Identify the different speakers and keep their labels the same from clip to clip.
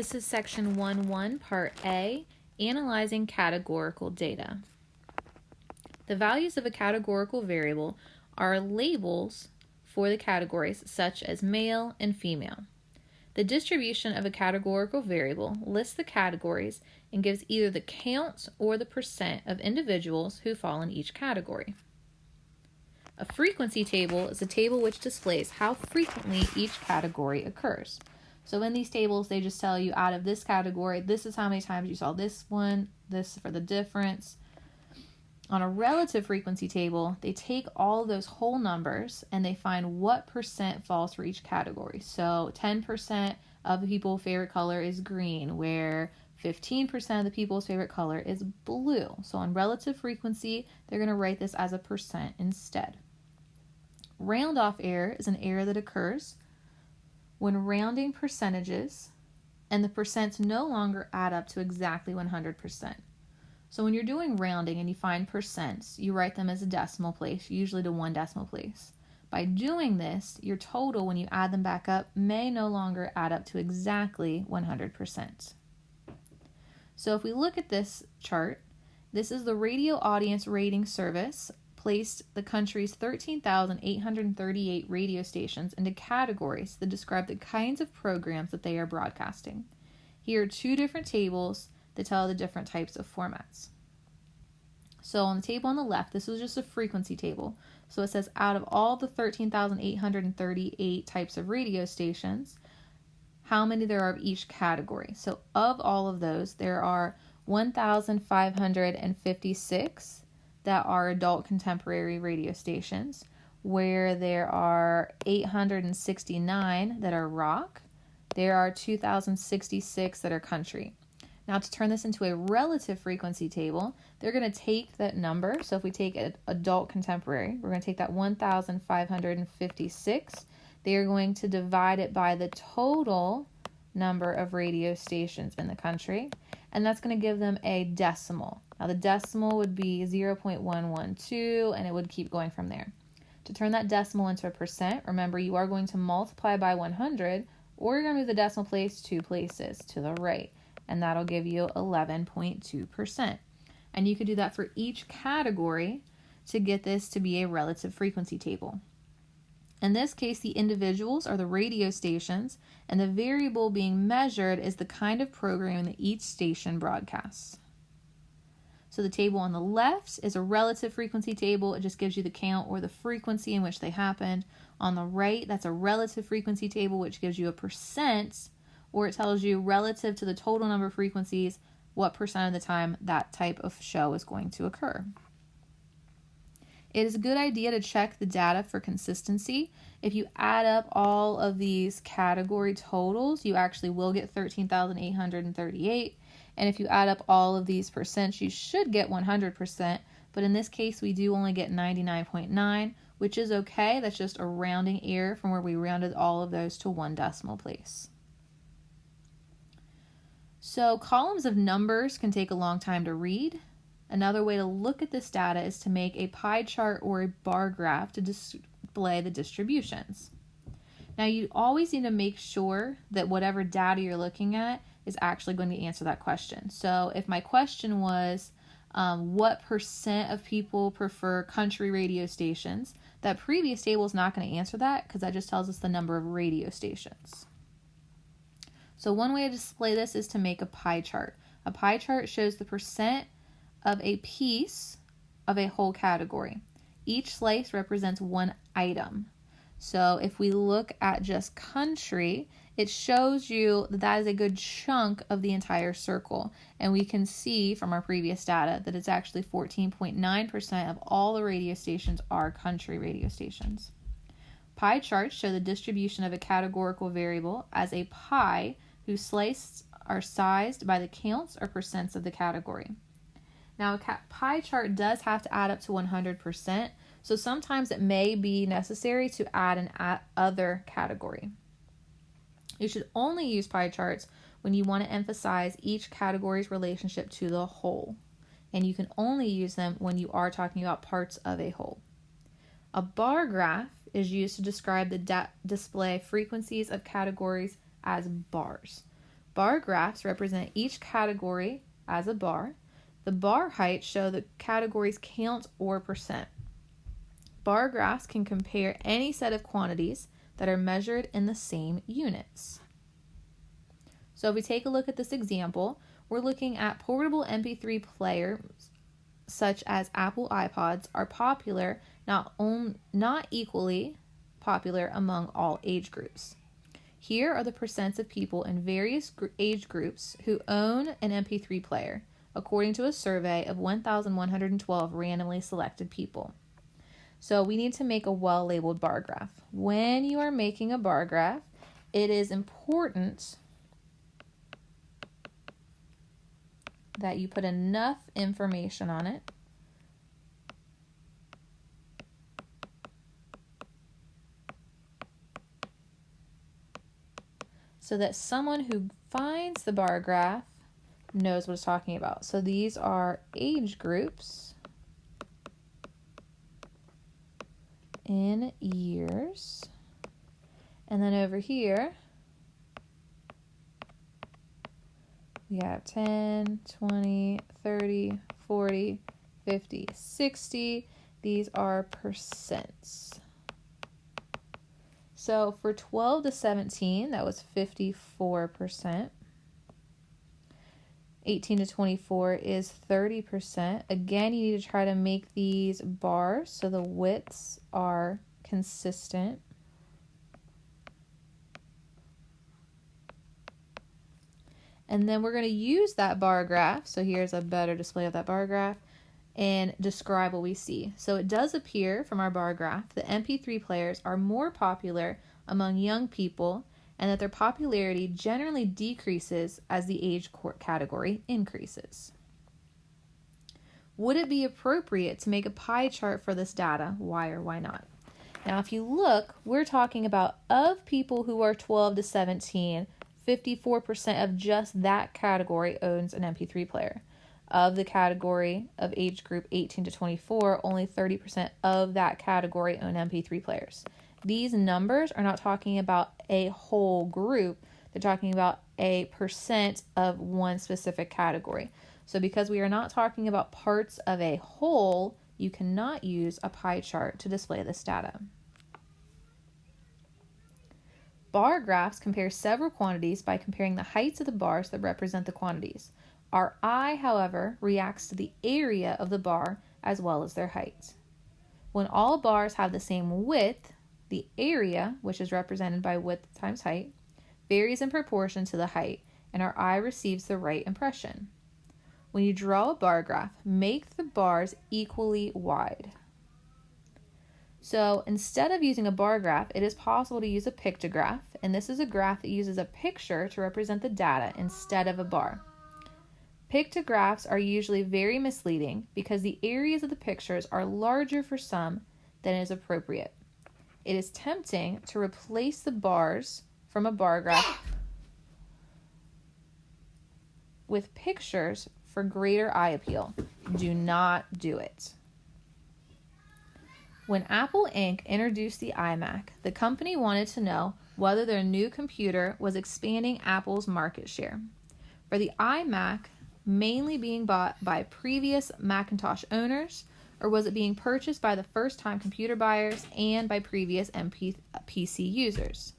Speaker 1: This is section 1.1, part A, analyzing categorical data. The values of a categorical variable are labels for the categories such as male and female. The distribution of a categorical variable lists the categories and gives either the count or the percent of individuals who fall in each category. A frequency table is a table which displays how frequently each category occurs. So in these tables, they just tell you out of this category, this is how many times you saw this one, this for the difference. On a relative frequency table, they take all of those whole numbers and they find what percent falls for each category. So 10% of the people's favorite color is green, where 15% of the people's favorite color is blue. So on relative frequency, they're going to write this as a percent instead. Round off error is an error that occurs when rounding percentages and the percents no longer add up to exactly 100%. So when you're doing rounding and you find percents, you write them as a decimal place, usually to 1 decimal place. By doing this, your total, when you add them back up, may no longer add up to exactly 100%. So if we look at this chart, this is the radio audience rating service placed the country's 13,838 radio stations into categories that describe the kinds of programs that they are broadcasting. Here are 2 different tables that tell the different types of formats. So on the table on the left, this was just a frequency table. So it says out of all the 13,838 types of radio stations, how many there are of each category. So of all of those, there are 1,556 that are adult contemporary radio stations, where there are 869 that are rock. There are 2,066 that are country. Now to turn this into a relative frequency table, they're going to take that number. So if we take adult contemporary, we're going to take that 1,556. They are going to divide it by the total number of radio stations in the country, and that's going to give them a decimal. Now the decimal would be 0.112, and it would keep going from there. To turn that decimal into a percent, remember you are going to multiply by 100, or you're going to move the decimal place 2 places to the right, and that'll give you 11.2%. And you could do that for each category to get this to be a relative frequency table. In this case, the individuals are the radio stations, and the variable being measured is the kind of programming that each station broadcasts. So the table on the left is a relative frequency table. It just gives you the count or the frequency in which they happened. On the right, that's a relative frequency table, which gives you a percent, or it tells you relative to the total number of frequencies, what percent of the time that type of show is going to occur. It is a good idea to check the data for consistency. If you add up all of these category totals, you actually will get 13,838. And if you add up all of these percents, you should get 100%. But in this case, we do only get 99.9, which is okay. That's just a rounding error from where we rounded all of those to 1 decimal place. So columns of numbers can take a long time to read. Another way to look at this data is to make a pie chart or a bar graph to display the distributions. Now you always need to make sure that whatever data you're looking at is actually going to answer that question. So if my question was, what percent of people prefer country radio stations, that previous table is not going to answer that because that just tells us the number of radio stations. So one way to display this is to make a pie chart. A pie chart shows the percent of a piece of a whole category. Each slice represents 1 item. So if we look at just country, it shows you that that is a good chunk of the entire circle. And we can see from our previous data that it's actually 14.9% of all the radio stations are country radio stations. Pie charts show the distribution of a categorical variable as a pie whose slices are sized by the counts or percents of the category. Now, a pie chart does have to add up to 100%, so sometimes it may be necessary to add an other category. You should only use pie charts when you want to emphasize each category's relationship to the whole, and you can only use them when you are talking about parts of a whole. A bar graph is used to describe the display frequencies of categories as bars. Bar graphs represent each category as a bar. The bar heights show the category's count or percent. Bar graphs can compare any set of quantities that are measured in the same units. So if we take a look at this example, we're looking at portable MP3 players such as Apple iPods are popular, not equally popular among all age groups. Here are the percents of people in various age groups who own an MP3 player, according to a survey of 1,112 randomly selected people. So we need to make a well-labeled bar graph. When you are making a bar graph, it is important that you put enough information on it so that someone who finds the bar graph knows what it's talking about. So these are age groups in years. And then over here, we have 10, 20, 30, 40, 50, 60. These are percents. So for 12 to 17, that was 54%. 18 to 24 is 30%. Again, you need to try to make these bars so the widths are consistent. And then we're going to use that bar graph. So here's a better display of that bar graph and describe what we see. So it does appear from our bar graph that MP3 players are more popular among young people and that their popularity generally decreases as the age category increases. Would it be appropriate to make a pie chart for this data? Why or why not? Now, if you look, we're talking about of people who are 12 to 17, 54% of just that category owns an MP3 player. Of the category of age group 18 to 24, only 30% of that category own MP3 players. These numbers are not talking about a whole group. They're talking about a percent of one specific category. So because we are not talking about parts of a whole, you cannot use a pie chart to display this data. Bar graphs compare several quantities by comparing the heights of the bars that represent the quantities. Our eye, however, reacts to the area of the bar as well as their height. When all bars have the same width, the area, which is represented by width times height, varies in proportion to the height, and our eye receives the right impression. When you draw a bar graph, make the bars equally wide. So instead of using a bar graph, it is possible to use a pictograph, and this is a graph that uses a picture to represent the data instead of a bar. Pictographs are usually very misleading because the areas of the pictures are larger for some than is appropriate. It is tempting to replace the bars from a bar graph with pictures for greater eye appeal. Do not do it. When Apple Inc. introduced the iMac, the company wanted to know whether their new computer was expanding Apple's market share. For the iMac, mainly being bought by previous Macintosh owners, or was it being purchased by the first-time computer buyers and by previous PC users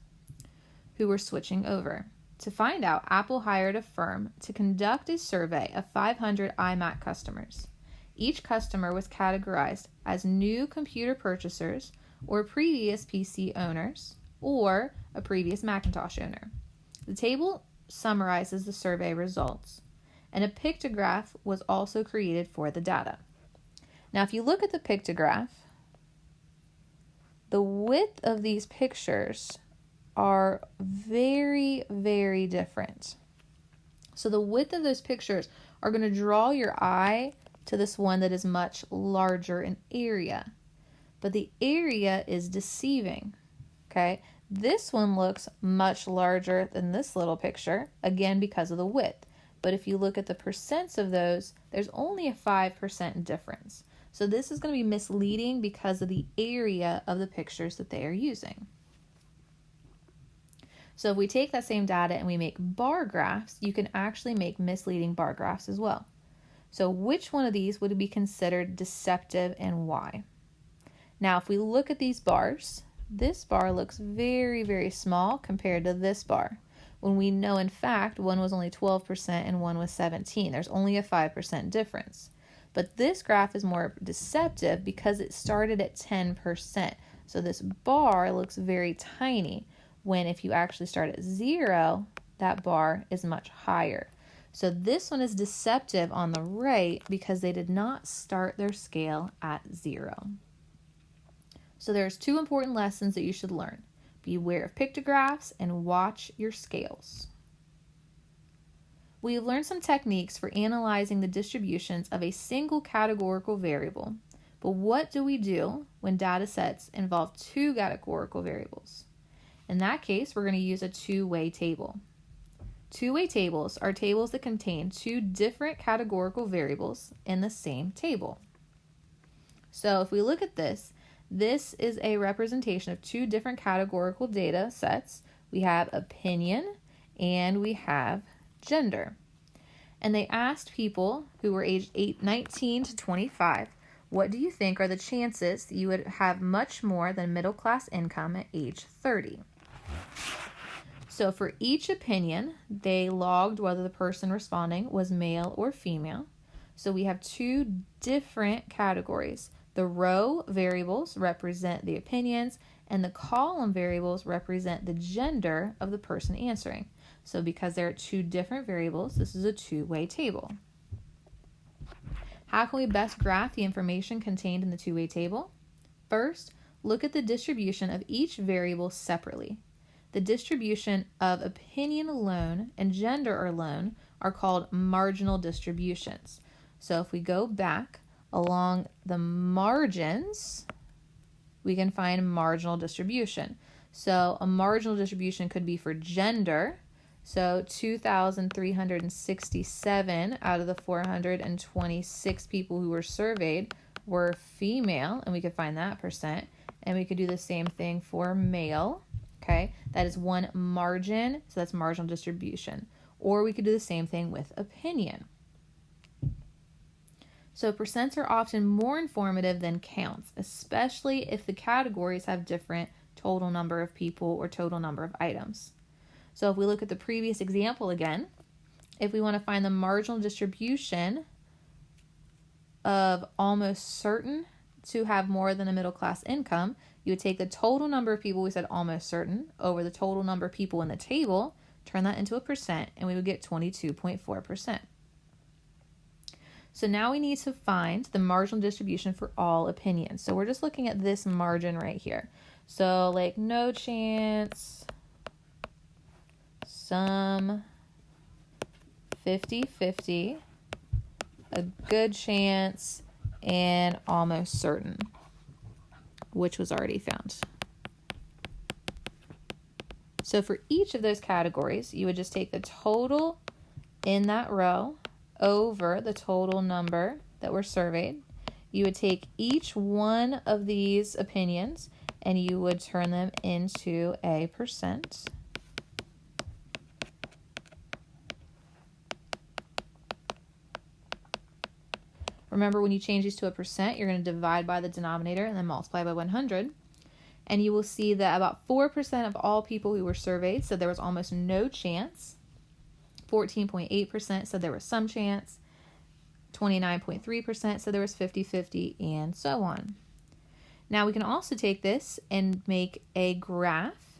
Speaker 1: who were switching over? To find out, Apple hired a firm to conduct a survey of 500 iMac customers. Each customer was categorized as new computer purchasers or previous PC owners or a previous Macintosh owner. The table summarizes the survey results, and a pictograph was also created for the data. Now, if you look at the pictograph, the width of these pictures are very, very different. So the width of those pictures are going to draw your eye to this one that is much larger in area. But the area is deceiving, okay? This one looks much larger than this little picture, again, because of the width. But if you look at the percents of those, there's only a 5% difference. So this is going to be misleading because of the area of the pictures that they are using. So if we take that same data and we make bar graphs, you can actually make misleading bar graphs as well. So which one of these would be considered deceptive and why? Now, if we look at these bars, this bar looks very, very small compared to this bar, when we know, in fact, one was only 12% and one was 17%. There's only a 5% difference. But this graph is more deceptive because it started at 10%. So this bar looks very tiny, when if you actually start at 0, that bar is much higher. So this one is deceptive on the right because they did not start their scale at 0. So there's 2 important lessons that you should learn. Beware of pictographs and watch your scales. We have learned some techniques for analyzing the distributions of a single categorical variable. But what do we do when data sets involve 2 categorical variables? In that case, we're going to use a two-way table. Two-way tables are tables that contain 2 different categorical variables in the same table. So if we look at this, this is a representation of 2 different categorical data sets. We have opinion and we have gender. And they asked people who were aged 19 to 25, what do you think are the chances that you would have much more than middle class income at age 30? So for each opinion, they logged whether the person responding was male or female. So we have 2 different categories. The row variables represent the opinions, and the column variables represent the gender of the person answering. So because there are 2 different variables, this is a two-way table. How can we best graph the information contained in the two-way table? First, look at the distribution of each variable separately. The distribution of opinion alone and gender alone are called marginal distributions. So if we go back along the margins, we can find marginal distribution. So a marginal distribution could be for gender. So 2,367 out of the 426 people who were surveyed were female, and we could find that percent. And we could do the same thing for male. Okay, that is one margin, so that's marginal distribution. Or we could do the same thing with opinion. So percents are often more informative than counts, especially if the categories have different total number of people or total number of items. So if we look at the previous example again, if we want to find the marginal distribution of almost certain to have more than a middle class income, you would take the total number of people, we said almost certain, over the total number of people in the table, turn that into a percent, and we would get 22.4%. So now we need to find the marginal distribution for all opinions. So we're just looking at this margin right here. So like no chance, some, 50-50, a good chance, and almost certain, which was already found. So for each of those categories, you would just take the total in that row over the total number that were surveyed. You would take each one of these opinions and you would turn them into a percent. Remember, when you change these to a percent, you're going to divide by the denominator and then multiply by 100. And you will see that about 4% of all people who were surveyed said there was almost no chance. 14.8% said there was some chance. 29.3% said there was 50-50, and so on. Now we can also take this and make a graph.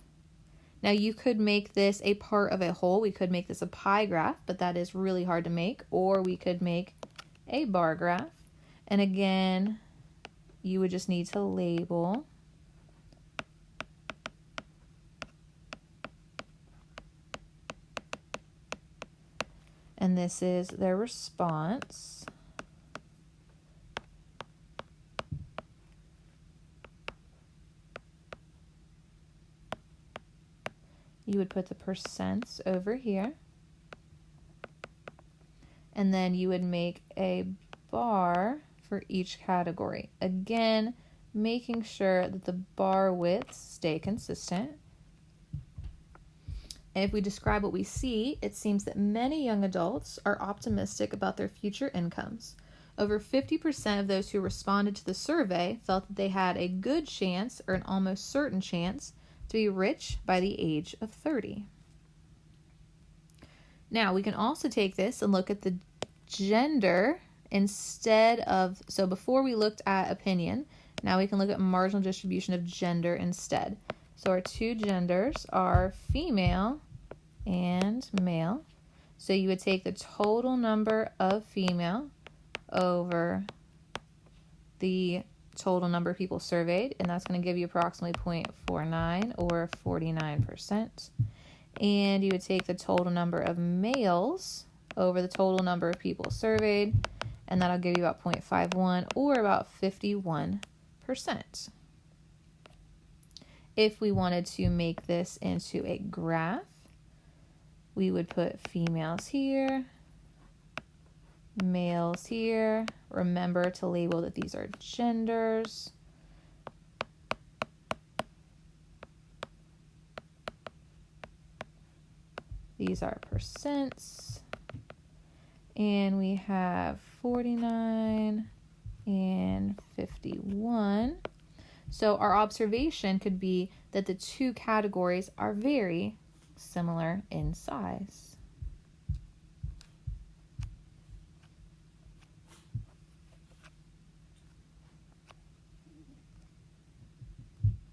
Speaker 1: Now you could make this a part of a whole. We could make this a pie graph, but that is really hard to make. Or we could make a bar graph. And again, you would just need to label. And this is their response. You would put the percents over here. And then you would make a bar for each category. Again, making sure that the bar widths stay consistent. And if we describe what we see, it seems that many young adults are optimistic about their future incomes. Over 50% of those who responded to the survey felt that they had a good chance or an almost certain chance to be rich by the age of 30. Now, we can also take this and look at the gender instead of, so before we looked at opinion, now we can look at marginal distribution of gender instead. So our two genders are female and male. So you would take the total number of female over the total number of people surveyed, and that's going to give you approximately 0.49 or 49%. And you would take the total number of males over the total number of people surveyed, and that'll give you about 0.51 or about 51%. If we wanted to make this into a graph, we would put females here, males here. Remember to label that these are genders. These are percents. And we have 49 and 51. So our observation could be that the two categories are very similar in size.